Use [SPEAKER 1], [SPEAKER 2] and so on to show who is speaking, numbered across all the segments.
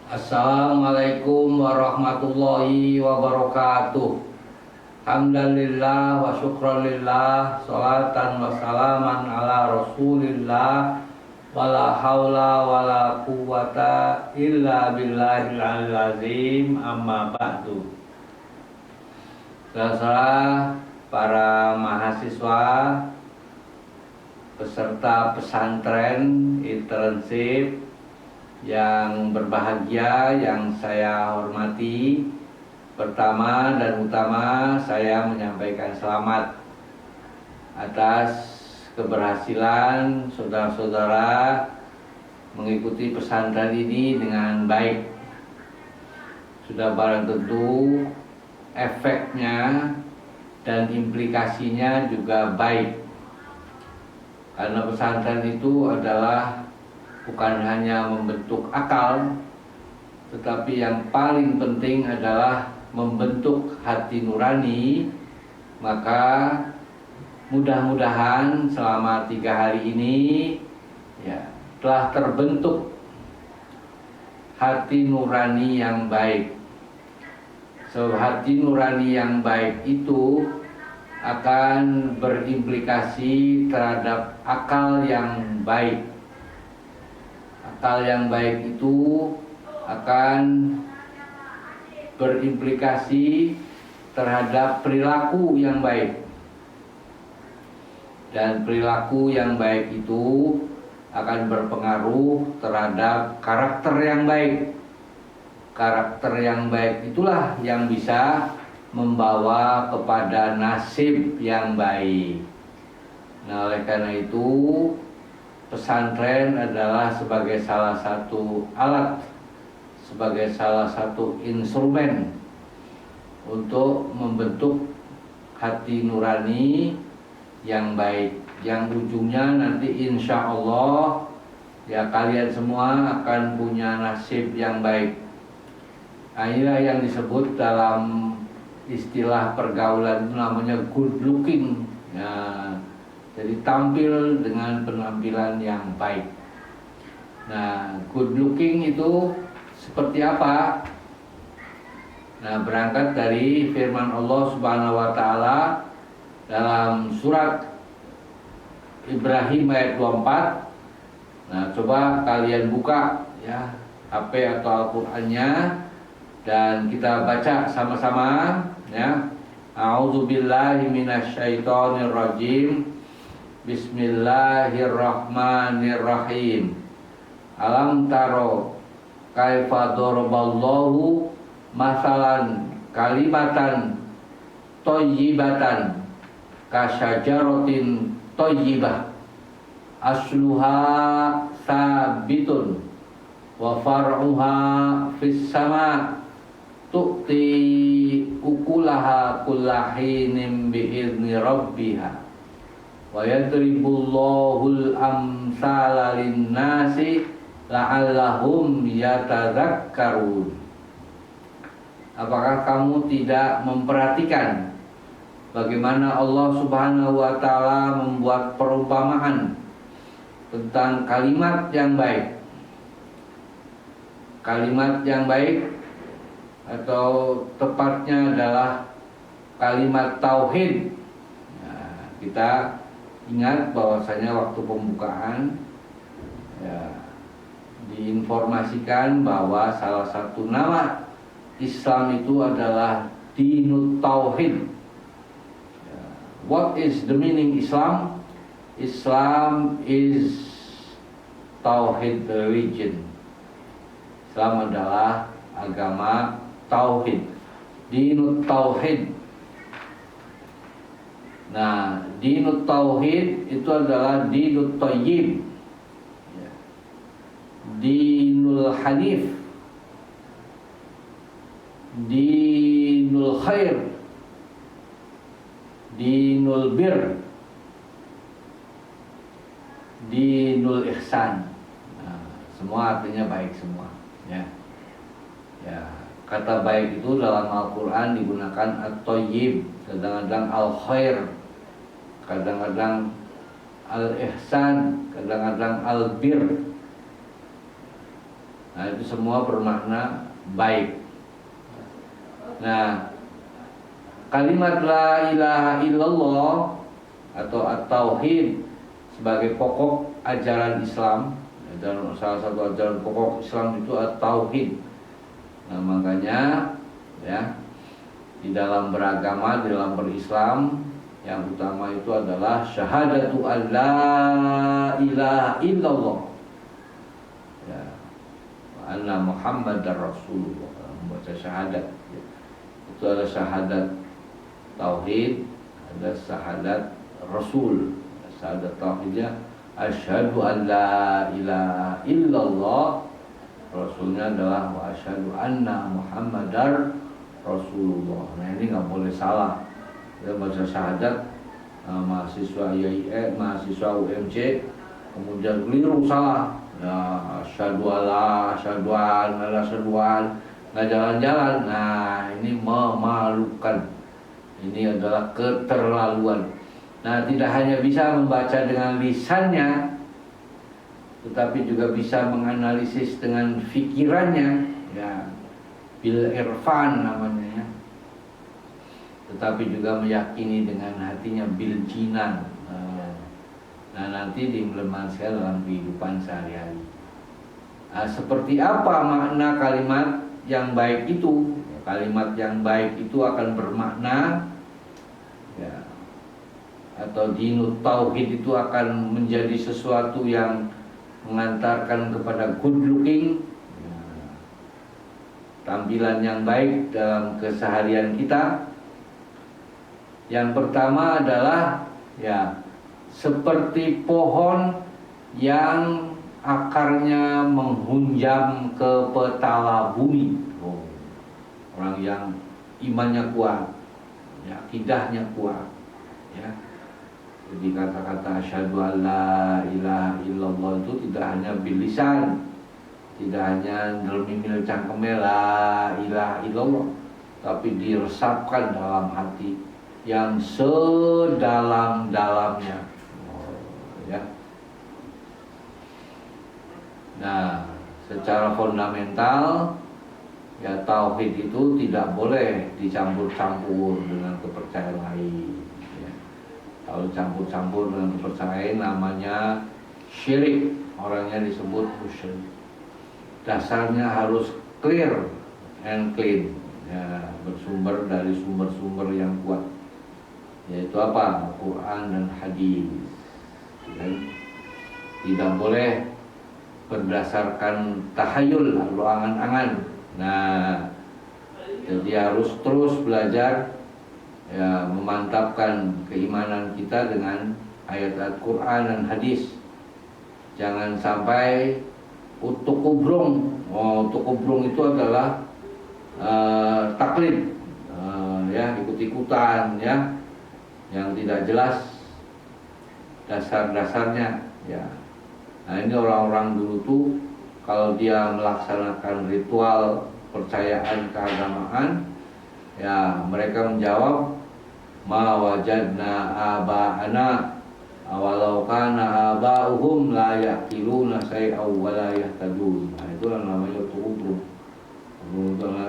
[SPEAKER 1] Assalamualaikum warahmatullahi wabarakatuh. Hamdalillah wa syukranillah, salatan wa salaman ala rasulillah, wala haula wala quwata illa billahil aliyil azim, amma ba'du. Saudara para mahasiswa peserta pesantren internship yang berbahagia, yang saya hormati, pertama dan utama saya menyampaikan selamat atas keberhasilan saudara-saudara mengikuti pesantren ini dengan baik. Sudah barang tentu efeknya dan implikasinya juga baik, karena pesantren itu adalah bukan hanya membentuk akal, tetapi yang paling penting adalah membentuk hati nurani. Maka mudah-mudahan selama 3 hari ini telah terbentuk hati nurani yang baik. Sebab hati nurani yang baik itu akan berimplikasi terhadap akal yang baik. Akal yang baik itu akan berimplikasi terhadap perilaku yang baik. Dan perilaku yang baik itu akan berpengaruh terhadap karakter yang baik. Karakter yang baik itulah yang bisa membawa kepada nasib yang baik. Nah, oleh karena itu pesantren adalah sebagai salah satu alat, sebagai salah satu instrumen untuk membentuk hati nurani yang baik, yang ujungnya nanti insya Allah kalian semua akan punya nasib yang baik. Nah, inilah yang disebut dalam istilah pergaulan itu namanya good looking. Jadi tampil dengan penampilan yang baik. Nah, good looking itu seperti apa? Nah, berangkat dari firman Allah Subhanahu wa taala dalam surat Ibrahim ayat 24. Nah, coba kalian buka HP atau Al-Qur'annya dan kita baca sama-sama ya. A'udzubillahi minasyaitonirrajim. Bismillahirrahmanirrahim. Alam taro kaifa daraballahu masalan kalimatan thayyibatan kasyajaratin thayyibah asluha sabitun wa far'uha fis sama tu'ti ukulaha kullahinin bi'izni rabbiha wa yadribullahul amsala linnasi la'allahum yatadzakkarun. Apakah kamu tidak memperhatikan bagaimana Allah Subhanahu wa taala membuat perumpamaan tentang kalimat yang baik? Kalimat yang baik atau tepatnya adalah kalimat tauhid. Nah, kita ingat bahwasanya waktu pembukaan diinformasikan bahwa salah satu nama Islam itu adalah Dinut Tauhid. What is the meaning Islam? Islam is Tauhid religion. Islam adalah agama Tauhid, Dinut Tauhid. Nah, Dinut Tauhid itu adalah Dinut Thayyib, Dinul Hanif, Dinul Khair, Dinul Bir, Dinul Ihsan. Nah, semua artinya baik semua ya. Kata baik itu dalam Al-Quran digunakan At-Thayyib, kadang-kadang Al-Khair, kadang-kadang Al-Ihsan, kadang-kadang Al-Bir. Nah, itu semua bermakna baik. Nah, kalimat la ilaha illallah atau at-tauhid sebagai pokok ajaran Islam, dan salah satu ajaran pokok Islam itu at-tauhid. Nah, makanya ya, di dalam beragama, di dalam berislam, yang utama itu adalah syahadatu alla ilaha illallah, ya, anna Muhammadar Rasulullah, membaca syahadat. Itu ada syahadat tauhid, ada syahadat rasul. Syahadat tauhidnya asyhadu an la ilaha illallah, rasulnya adalah wa asyhadu anna Muhammadar Rasulullah. Nah, ini nggak boleh salah. Kita baca syahadat, mahasiswa IAIN, mahasiswa UMC, kemudian keliru salah. Nah, asyhadu alla, asyhadu anna, asyhadu an, nggak jalan-jalan. Nah, ini memalukan. Ini adalah keterlaluan. Nah, tidak hanya bisa membaca dengan lisannya, tetapi juga bisa menganalisis dengan pikirannya, ya, bil irfan namanya, ya. Tetapi juga meyakini dengan hatinya, bil jinan. Nah, nanti diimplementasikan dalam kehidupan sehari-hari. Nah, seperti apa makna kalimat yang baik itu? Kalimat yang baik itu akan bermakna, ya, atau dinut tauhid itu akan menjadi sesuatu yang mengantarkan kepada good looking, ya, tampilan yang baik dalam keseharian kita. Yang pertama adalah, ya, seperti pohon yang akarnya menghunjam ke petala bumi. Orang yang imannya kuat, ya, akidahnya kuat, ya. Jadi kata-kata asyhadu alla ilaha illallah itu tidak hanya bil lisan, tidak hanya dalam cangkeme la ilaha illallah, tapi diresapkan dalam hati yang sedalam-dalamnya. Ya. Nah, secara fundamental, ya, tauhid itu tidak boleh dicampur-campur dengan kepercayaan lain, ya. Kalau campur-campur dengan kepercayaan namanya syirik, orangnya disebut musyrik. Dasarnya harus clear and clean, ya, bersumber dari sumber-sumber yang kuat, yaitu apa? Al-Quran dan hadis, ya. Tidak boleh berdasarkan tahayul atau angan-angan. Nah, jadi harus terus belajar, ya, memantapkan keimanan kita dengan ayat-ayat Quran dan hadis. Jangan sampai utuk ubrung. Utuk ubrung itu adalah taklid, ya, ikut-ikutan, ya, yang tidak jelas dasar-dasarnya, ya. Nah, ini orang-orang dulu tuh kalau dia melaksanakan ritual percayaan keagamaan, ya, mereka menjawab ma wajadna aba'ana awalau kana aba'uhum la yaqiluna syai'aw wa la yahtadun. Nah, itulah namanya tu'ubru.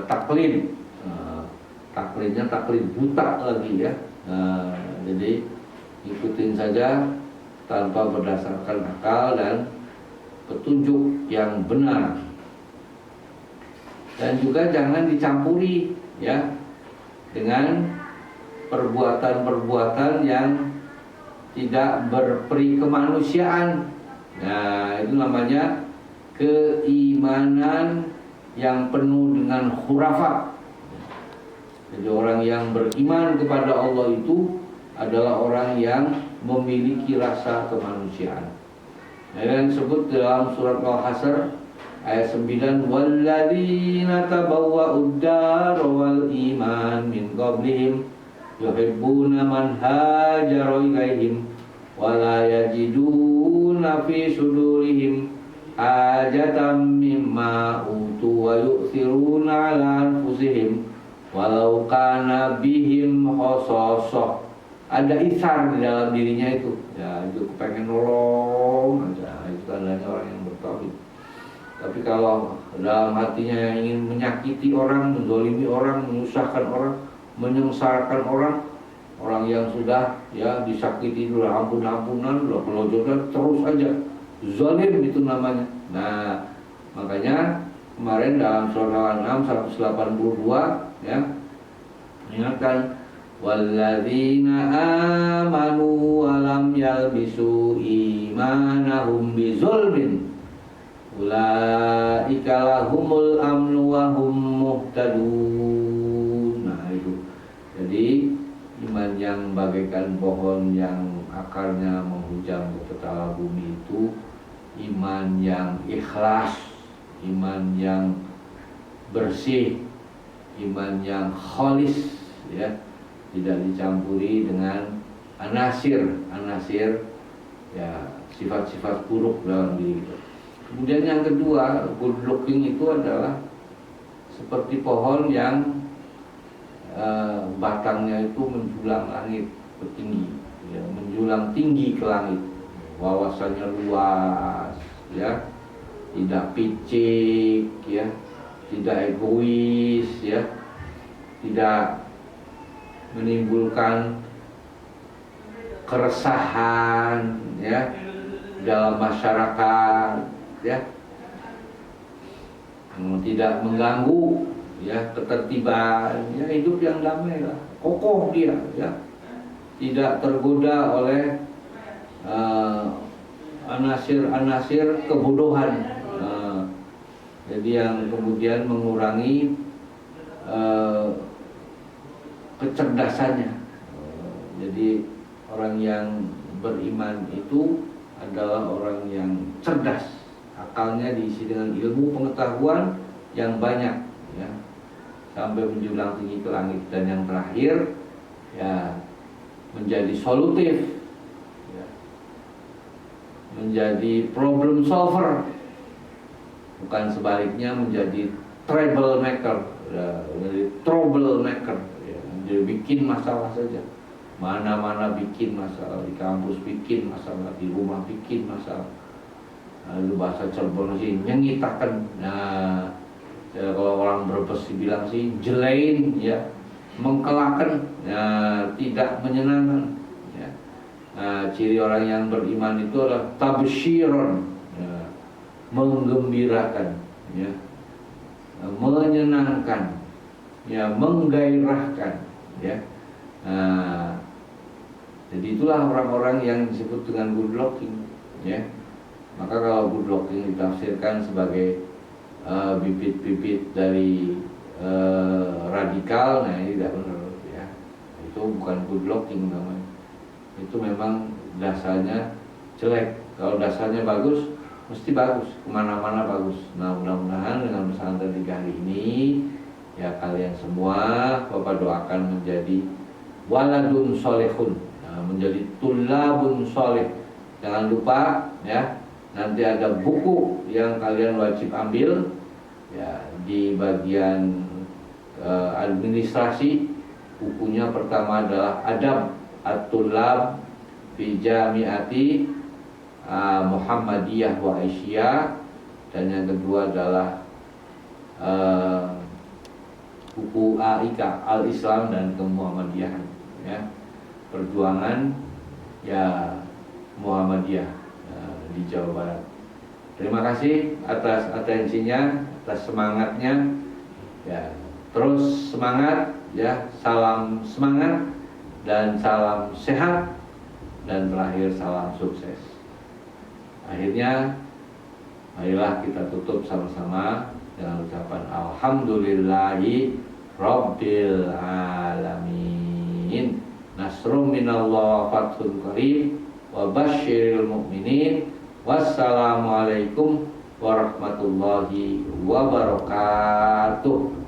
[SPEAKER 1] Taklid. Taklidnya taklid buta lagi, ya. Jadi ikutin saja tanpa berdasarkan akal dan petunjuk yang benar. Dan juga jangan dicampuri, ya, dengan perbuatan-perbuatan yang tidak berperi kemanusiaan. Nah, itu namanya keimanan yang penuh dengan khurafat. Jadi orang yang beriman kepada Allah itu adalah orang yang memiliki rasa kemanusiaan. Yang disebut dalam surat Al-Hasr ayat 9, walladzina tabawwa'ud dar wal iman min qablihim yuhibbuna man hajara ilaihim wa la yajiduna fi sudurihim hajatan mimma utu wa yu'thiruna ala anfusihim walau kana bihim khasasah. Ada isar di dalam dirinya itu, ya, itu kepengen nolong aja. Itu tandanya orang yang bertauhid. Tapi kalau dalam hatinya ingin menyakiti orang, menzalimi orang, menyusahkan orang, menyengsarakan orang, orang yang sudah ya disakiti sudah ampun-ampunan, sudah kelojotan, terus aja zalim itu namanya. Nah, makanya kemarin dalam surah Al-An'am 182 ya ingatkan walladzina amanu wa lam yalbisu imanahum bizulmin ulaika lahumul amnu wa hum muhtadun. Nah itu. Jadi iman yang bagaikan pohon yang akarnya menghujam ke petala bumi itu iman yang ikhlas, iman yang bersih, iman yang khalis ya, tidak dicampuri dengan anasir ya sifat-sifat buruk dalam diri. Kemudian yang kedua, good looking itu adalah seperti pohon yang batangnya itu menjulang langit ke tinggi, ya, menjulang tinggi ke langit, wawasannya luas, ya, tidak picik, ya, tidak egois, ya, tidak menimbulkan keresahan, ya, dalam masyarakat. Ya, tidak mengganggu ya ketertiban, ya hidup yang damai lah, kokoh dia, ya, tidak tergoda oleh anasir-anasir kebodohan, jadi yang kemudian mengurangi kecerdasannya. Jadi orang yang beriman itu adalah orang yang cerdas. Akalnya diisi dengan ilmu pengetahuan yang banyak, ya, sampai menjulang tinggi ke langit. Dan yang terakhir, ya, menjadi solutif, ya, menjadi problem solver, bukan sebaliknya menjadi troublemaker, ya, menjadi troublemaker, ya, menjadi bikin masalah saja. Mana-mana bikin masalah, di kampus bikin masalah, di rumah bikin masalah. Lalu bahasa Cirebon sih nyengitakan. Nah, ya, kalau orang Brebes bilang sih jelain, ya, mengkelakan, ya, tidak menyenangkan, ya. Nah, ciri orang yang beriman itu adalah tabsyiron, ya, menggembirakan, ya, menyenangkan, ya, menggairahkan, ya. Nah, jadi itulah orang-orang yang disebut dengan good looking, ya. Maka kalau good looking ditafsirkan sebagai bibit-bibit dari radikal, nah ini tidak benar, ya. Itu bukan good looking namanya. Itu memang dasarnya jelek. Kalau dasarnya bagus, mesti bagus, kemana-mana bagus. Nah, mudah-mudahan dengan pesantren 3 hari ini, ya, kalian semua Bapak doakan menjadi waladun solehun, nah, menjadi tulabun soleh. Jangan lupa, ya, nanti ada buku yang kalian wajib ambil, ya, di bagian administrasi. Bukunya pertama adalah Adab At-Tullab fi Jami'ati Muhammadiyah wa Aisyah, dan yang kedua adalah buku AIK Al-Islam dan Kemuhammadiyahan, ya, perjuangan, ya, Muhammadiyah di Jawa Barat. Terima kasih atas atensinya, atas semangatnya, ya, terus semangat, ya, salam semangat dan salam sehat, dan terakhir salam sukses. Akhirnya marilah kita tutup sama-sama dengan ucapan alhamdulillahi rabbil alamin. Nasrum minallah fathun qarib wa basyiril mu'minin. Wassalamualaikum warahmatullahi wabarakatuh.